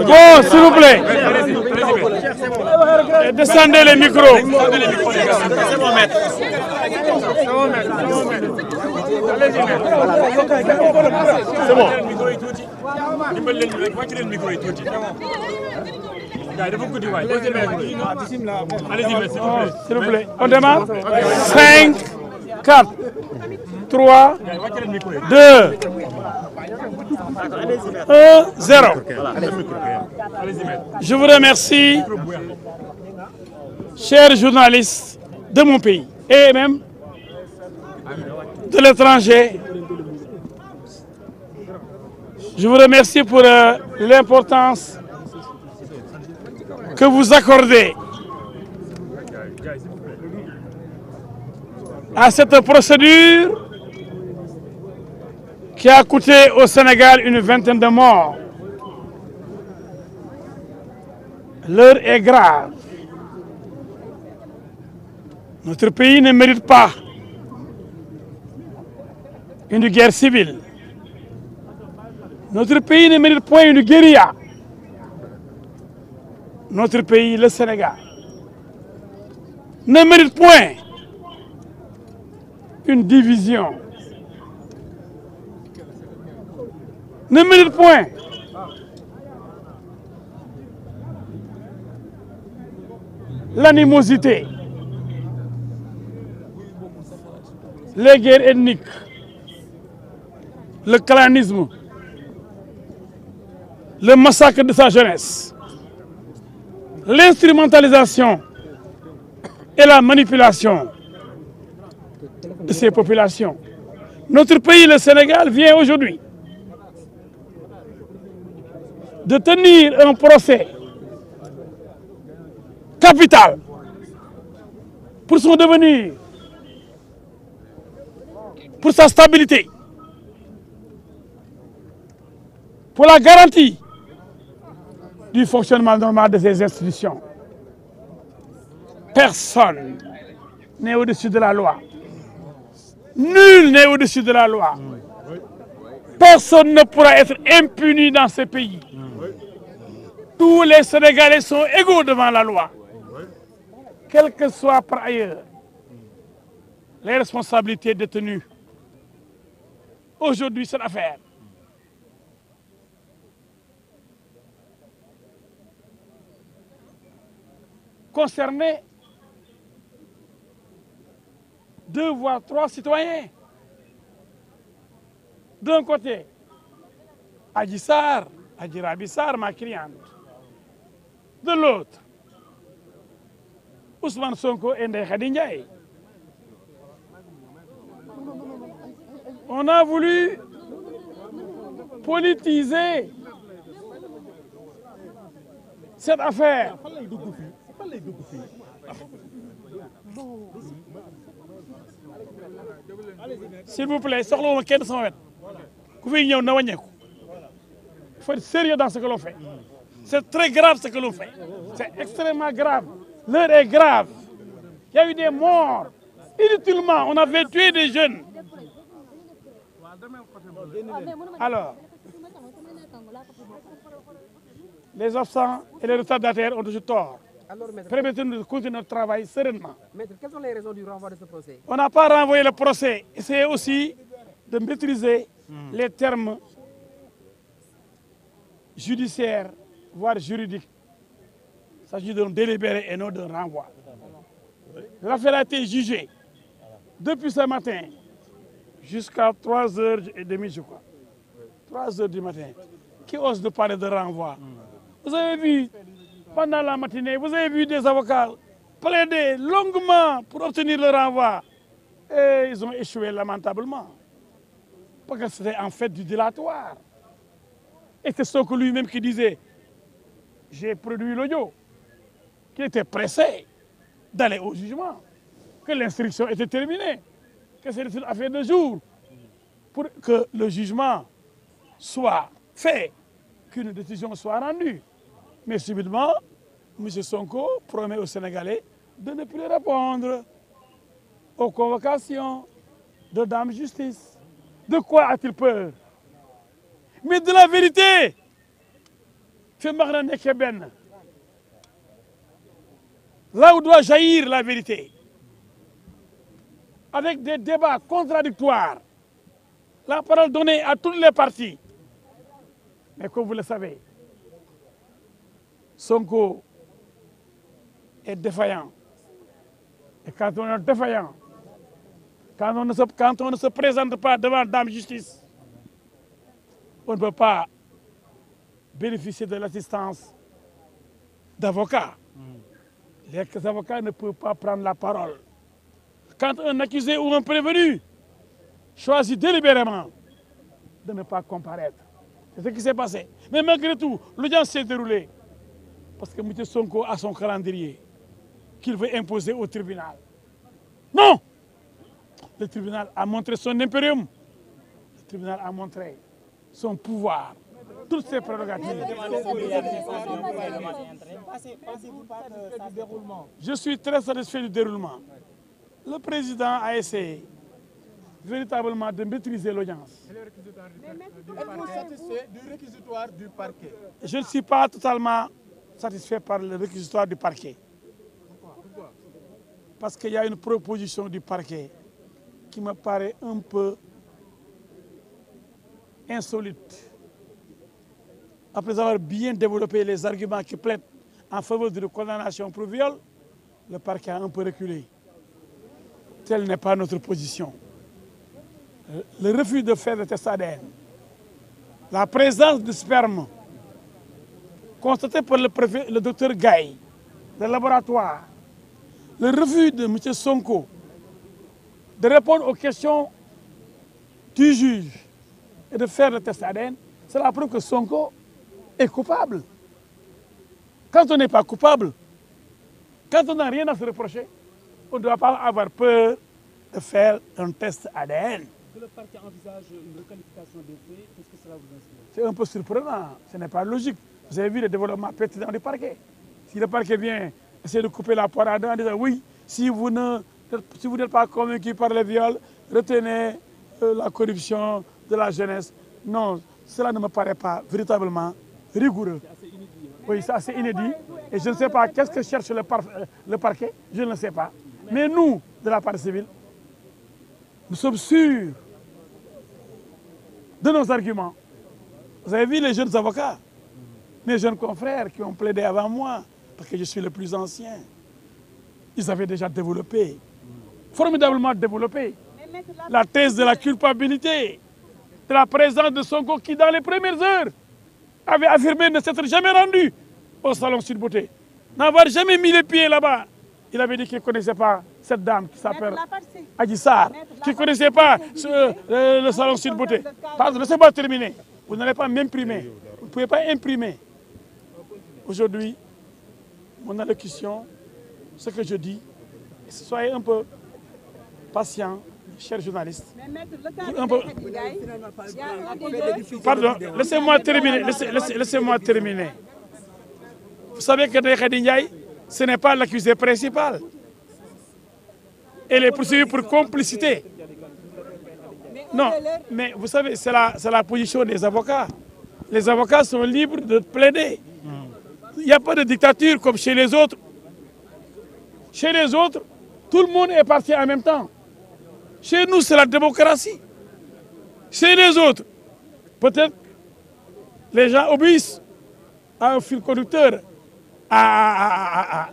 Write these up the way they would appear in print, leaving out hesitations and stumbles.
Bon, s'il vous plaît. Descendez les micros. C'est bon. S'il vous plaît. On démarre. 5, 4, 3, 2, 1, 0. Je vous remercie, chers journalistes de mon pays et même de l'étranger. Je vous remercie pour l'importance que vous accordez à cette procédure qui a coûté au Sénégal une vingtaine de morts. L'heure est grave. Notre pays ne mérite pas une guerre civile. Notre pays ne mérite point une guérilla. Notre pays, le Sénégal, ne mérite point une division. Ne mérite point l'animosité, les guerres ethniques, le clanisme, le massacre de sa jeunesse, l'instrumentalisation et la manipulation de ces populations. Notre pays, le Sénégal, vient aujourd'hui de tenir un procès capital pour son devenir, pour sa stabilité, pour la garantie du fonctionnement normal de ces institutions. Personne n'est au-dessus de la loi. Nul n'est au-dessus de la loi. Personne ne pourra être impuni dans ce pays. Tous les Sénégalais sont égaux devant la loi. Quelles que soient par ailleurs les responsabilités détenues. Aujourd'hui, cette affaire concernait 2 voire 3 citoyens. D'un côté, Adji Sarr, Adji Raby Sarr, ma cliente. De l'autre, Ousmane Sonko et Ndeye Khady Ndiaye. On a voulu politiser cette affaire. S'il vous plaît, soxlawuma kenn sama wet. Ku fi ñëw na wàññeeku. Il faut être sérieux dans ce que l'on fait. C'est très grave ce que l'on fait. C'est extrêmement grave. L'heure est grave. Il y a eu des morts. Inutilement, on avait tué des jeunes. Alors, les absents et les retardataires ont toujours tort. Permettez-nous de continuer notre travail sereinement. Maître, quelles sont les raisons du renvoi de ce procès? On n'a pas renvoyé le procès. Essayez aussi de maîtriser les termes judiciaires, voire juridiques. Il s'agit d'un délibéré et non d'un renvoi. L'affaire a été jugée depuis ce matin jusqu'à 3h30, je crois. 3h du matin. Qui ose de parler de renvoi? Vous avez vu, pendant la matinée, vous avez vu des avocats plaider longuement pour obtenir le renvoi. Et ils ont échoué lamentablement. Parce que c'était en fait du dilatoire. Et c'est Sonko lui-même qui disait, j'ai produit l'audio, qu'il était pressé d'aller au jugement, que l'instruction était terminée, que c'était une affaire de jour pour que le jugement soit fait qu'une décision soit rendue. Mais subitement, M. Sonko promet aux Sénégalais de ne plus répondre aux convocations de Dame Justice. De quoi a-t-il peur? Mais de la vérité. Là où doit jaillir la vérité, avec des débats contradictoires, la parole donnée à toutes les parties. Mais comme vous le savez, Sonko est défaillant. Et quand on est défaillant, quand on ne se présente pas devant Dame Justice, on ne peut pas bénéficier de l'assistance d'avocats. Les avocats ne peuvent pas prendre la parole. Quand un accusé ou un prévenu choisit délibérément de ne pas comparaître, c'est ce qui s'est passé. Mais malgré tout, l'audience s'est déroulée parce que M. Sonko a son calendrier qu'il veut imposer au tribunal. Non! Le tribunal a montré son impérium. Le tribunal a montré son pouvoir, toutes ses prérogatives. Je suis très satisfait du déroulement. Le président a essayé véritablement de maîtriser l'audience. Êtes-vous satisfait du réquisitoire du parquet? Je ne suis pas totalement satisfait par le réquisitoire du parquet. Pourquoi? Parce qu'il y a une proposition du parquet qui me paraît un peu insolite. Après avoir bien développé les arguments qui plaident en faveur de la condamnation pour viol, le parquet a un peu reculé. Telle n'est pas notre position. Le refus de faire le test ADN, la présence de sperme constatée par le docteur Gaye, le laboratoire, le refus de M. Sonko de répondre aux questions du juge et de faire le test ADN, c'est la preuve que Sonko est coupable. Quand on n'est pas coupable, quand on n'a rien à se reprocher, on ne doit pas avoir peur de faire un test ADN. Que le parquet envisage une requalification des faits, qu'est-ce que cela vous inspire? C'est un peu surprenant, ce n'est pas logique. Vous avez vu le développement précédent du parquet. Si le parquet vient essayer de couper la poire à deux en disant oui, si vous n'êtes pas convaincu par le viol, retenez la corruption de la jeunesse. Non, cela ne me paraît pas véritablement rigoureux. C'est assez inédit. Oui, c'est assez inédit. Et je ne sais pas qu'est-ce que cherche le parquet, je ne le sais pas. Mais nous, de la partie civile, nous sommes sûrs de nos arguments. Vous avez vu les jeunes avocats, mes jeunes confrères qui ont plaidé avant moi, parce que je suis le plus ancien. Ils avaient déjà développé, formidablement développé, la thèse de la culpabilité, de la présence de Sonko qui, dans les premières heures, avait affirmé ne s'être jamais rendu au salon Sud Beauté, n'avoir jamais mis les pieds là-bas. Il avait dit qu'il ne connaissait pas cette dame qui s'appelle Adji Sarr, qui ne connaissait pas le salon Sud Beauté. Pardon, laissez-moi terminer. Vous n'allez pas m'imprimer. Vous ne pouvez pas imprimer. Aujourd'hui, mon allocution, ce que je dis, soyez un peu patient, chers journalistes. Pardon, laissez-moi terminer. Laissez-moi terminer. Vous savez que Ndeye Khady Ndiaye, ce n'est pas l'accusé principal. Elle est poursuivie pour complicité. Non, mais vous savez, c'est la position des avocats. Les avocats sont libres de plaider. Il n'y a pas de dictature comme chez les autres. Chez les autres, tout le monde est parti en même temps. Chez nous, c'est la démocratie. Chez les autres, peut-être les gens obéissent à un fil conducteur, à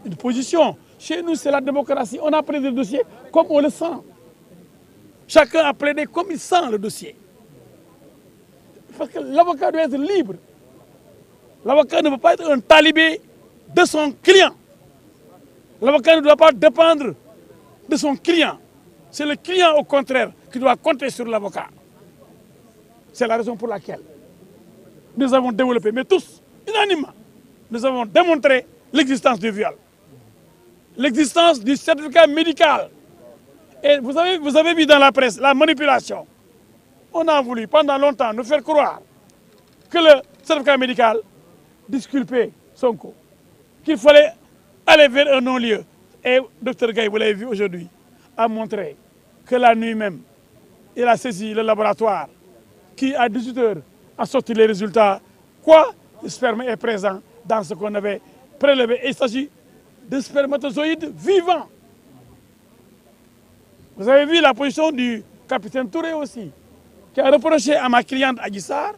une position. Chez nous, c'est la démocratie. On a pris le dossier comme on le sent. Chacun a plaidé comme il sent le dossier. Parce que l'avocat doit être libre. L'avocat ne peut pas être un talibé de son client. L'avocat ne doit pas dépendre de son client. C'est le client, au contraire, qui doit compter sur l'avocat. C'est la raison pour laquelle nous avons développé, mais tous, unanimement, nous avons démontré l'existence du viol, l'existence du certificat médical. Et vous avez vu dans la presse la manipulation. On a voulu pendant longtemps nous faire croire que certificat médical disculper Sonko, qu'il fallait aller vers un non-lieu. Et Dr Gaye, vous l'avez vu aujourd'hui, a montré que la nuit même, il a saisi le laboratoire qui, à 18 h, a sorti les résultats. Quoi? Le sperme est présent dans ce qu'on avait prélevé. Et il s'agit de spermatozoïdes vivants. Vous avez vu la position du capitaine Touré aussi, qui a reproché à ma cliente Adji Sarr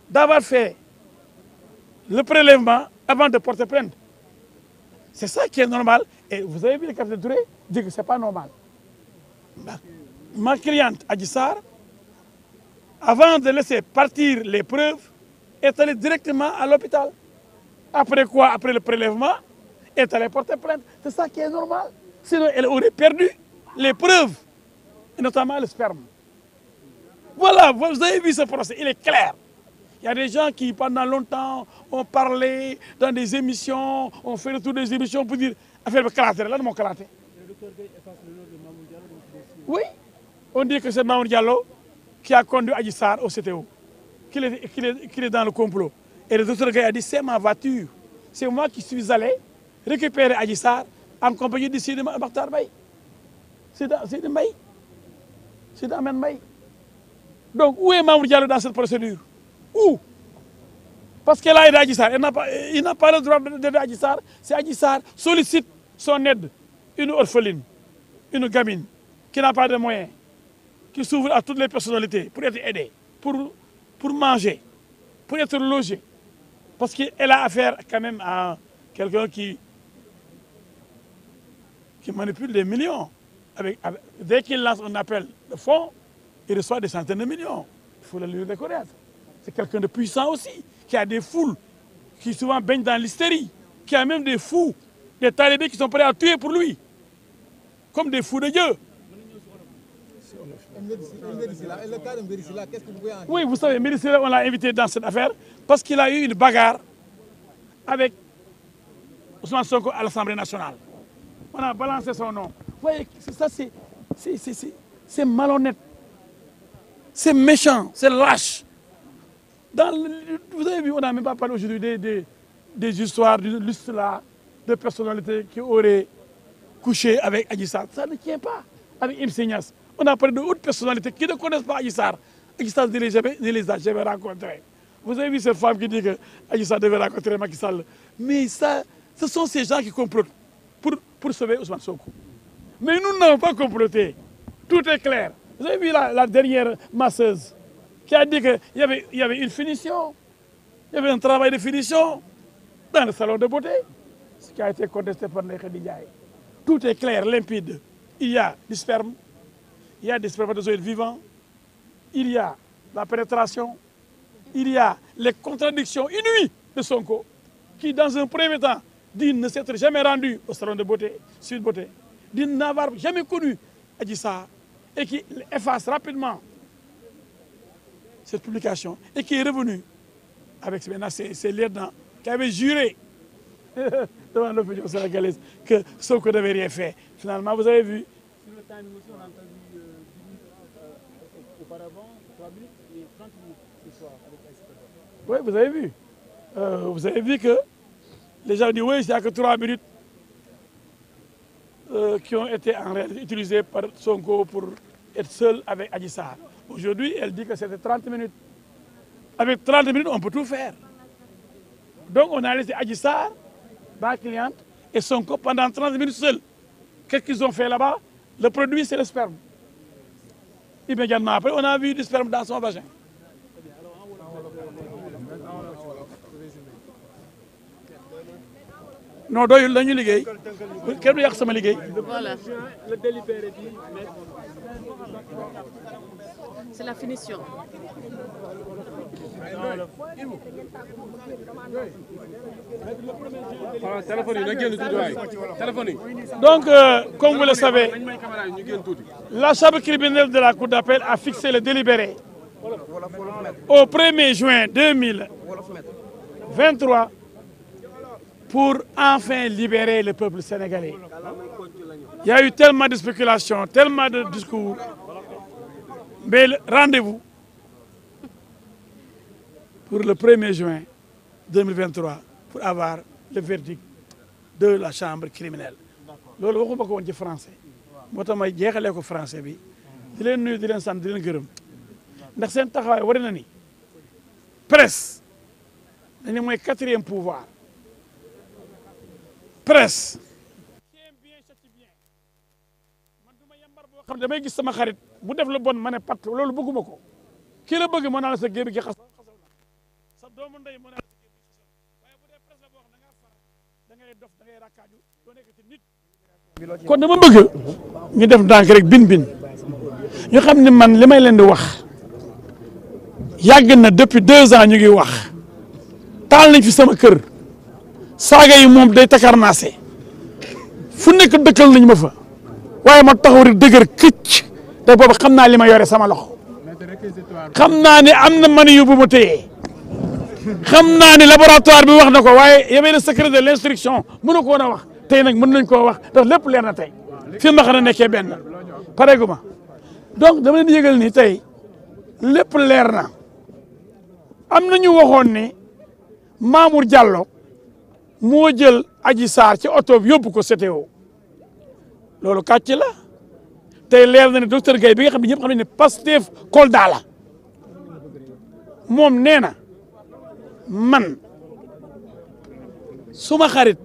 d'avoir fait le prélèvement avant de porter plainte. C'est ça qui est normal. Et vous avez vu le capitaine Touré dire que ce n'est pas normal. Ma cliente Adji Sarr, avant de laisser partir les preuves, est allée directement à l'hôpital. Après quoi? Après le prélèvement, est allée porter plainte. C'est ça qui est normal. Sinon, elle aurait perdu les preuves, et notamment le sperme. Voilà, vous avez vu ce procès, il est clair. Il y a des gens qui, pendant longtemps, ont parlé dans des émissions, ont fait le tour des émissions pour dire affaire de caractère. Là, de mon caractère. Oui, on dit que c'est Mamour Diallo qui a conduit Adji Sarr au CTO, qu'il est dans le complot. Et le docteur Gaye a dit c'est ma voiture. C'est moi qui suis allé récupérer Adji Sarr en compagnie de Sidi Makhtar Mbaye. C'est d'Ahmed Mbaye. Donc, où est Mamour Diallo dans cette procédure? Où? Parce qu'elle a aidé Adji Sarr. Il n'a pas le droit d'aider Adji Sarr. C'est Adji Sarr sollicite son aide. Une orpheline, une gamine, qui n'a pas de moyens, qui s'ouvre à toutes les personnalités pour être aidée, pour manger, pour être logée. Parce qu'elle a affaire quand même à quelqu'un qui manipule des millions. Dès qu'il lance un appel de fonds, il reçoit des centaines de millions. Il faut le lui reconnaître. C'est quelqu'un de puissant aussi, qui a des foules, qui souvent baignent dans l'hystérie, qui a même des fous, des talibés qui sont prêts à tuer pour lui, comme des fous de Dieu. Le cas de Mbérisila, qu'est-ce que vous pouvez en dire? Oui, vous savez, Mbérisila, on l'a invité dans cette affaire parce qu'il a eu une bagarre avec Ousmane Sonko à l'Assemblée nationale. On a balancé son nom. Vous voyez, ça c'est malhonnête, c'est méchant, c'est lâche. Vous avez vu, on n'a même pas parlé aujourd'hui des histoires, d'une liste là, de personnalités qui auraient couché avec Adji Sarr. Ça ne tient pas. Avec Im Signas, on a parlé de hautes personnalités qui ne connaissent pas Adji Sarr. Adji Sarr ne les a jamais rencontrés. Vous avez vu cette femme qui dit que Adji Sarr devait rencontrer Macky Sall. Mais ça, ce sont ces gens qui complotent pour sauver Ousmane Sonko. Mais nous n'avons pas comploté. Tout est clair. Vous avez vu la dernière masseuse qui a dit qu'il y avait une finition, il y avait un travail de finition dans le salon de beauté, ce qui a été contesté par les Khadijaï. Tout est clair, limpide. Il y a du sperme, il y a des spermatozoïdes vivants, il y a la pénétration, il y a les contradictions inouïes de Sonko, qui dans un premier temps dit ne s'être jamais rendu au salon de beauté, Sud Beauté, dit n'avoir jamais connu Adji Sarr, et qui efface rapidement cette publication, et qui est revenu avec ses lieutenants qui avaient juré devant l'opinion sénégalaise que Sonko n'avait rien fait. Finalement, vous avez vu. Sur le timing aussi, on a entendu 10 minutes auparavant, 3 minutes et 30 minutes ce soir avec Aïssata. Oui, vous avez vu. Vous avez vu que les gens disent oui, il n'y a que 3 minutes qui ont été en réalité utilisées par Sonko pour être seul avec Adji Sarr. Aujourd'hui, elle dit que c'était 30 minutes. Avec 30 minutes, on peut tout faire. Donc, on a laissé Adji Sarr, ma cliente, et Sonko pendant 30 minutes seul. Qu'est-ce qu'ils ont fait là-bas? Le produit, c'est le sperme. Immédiatement après, on a vu du sperme dans son vagin. Non, doyul la ñu liggéey kenn du yàq sama liggéey. Voilà. Le délibéré dit, mais... C'est la finition. Donc, comme vous le savez, la chambre criminelle de la Cour d'appel a fixé le délibéré au 1er juin 2023 pour enfin libérer le peuple sénégalais. Il y a eu tellement de spéculations, tellement de discours, mais rendez-vous pour le 1er juin 2023 pour avoir le verdict de la chambre criminelle loolu waxuma ko woon ci français moo tax may jeexalee ko français bi di leen nuyu di leen sant di leen gërëm ndax seen taxawaay war na ni presse dañu mooy 4e pouvoir presse bien châtie bien man du ma yambar boo xam ne damay gis sama xarit bu def lu bon ma ne pat loolu bëgguma ko kii la bëgg moo naa la sa gébi gi xasaw na sa doomu ndey moo naa la sa gébi gi xasaw waaye bu dee presse la boo xam da ngaa far da ngay dof da ngay rakkaaju doo nekk ci nit kon dama bëgg ñu def ndànk rek bin ñu xam ne man li may leen di wax yàgg na depuis 2 ans ñu ngi wax taal nañ fi sama kër saaga yi moom day takarnaase fu nekk dëkkal nañ ma fa waaye ma taxaw rek dëgër këcc te boobu xam naa li ma yore sama loxo xam naa ne am na mani yu bu ma téyee xam naa ne laboratoire bi wax na ko waaye y avait le secret de l'instruction mënu ko woon a wax tey nag mën nañ koo wax ndax lépp leer na tey fi ma xam ne nekkee benn pareegu ma donc dama leen yëgal ni tey lépp leer na am na ñu waxoon ni Mamour Diallo moo jël Adji Sarr ci oto bi yóbbu ko CTO loolu kàcc la tey leer na ne docteur Gaye bi nga xam ne ñëpp xam nañ ne Pastef Kolda la moom nee na man suma xarit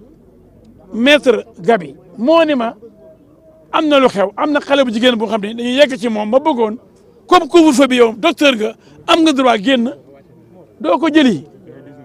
maître Gabi moo ni ma am na lu xew am na xale bu jigéen boo xam ne dañuy yegg ci moom ma bëggoon comme couvre-feu bi yow docteur nga am nga droit génn doo ko jëli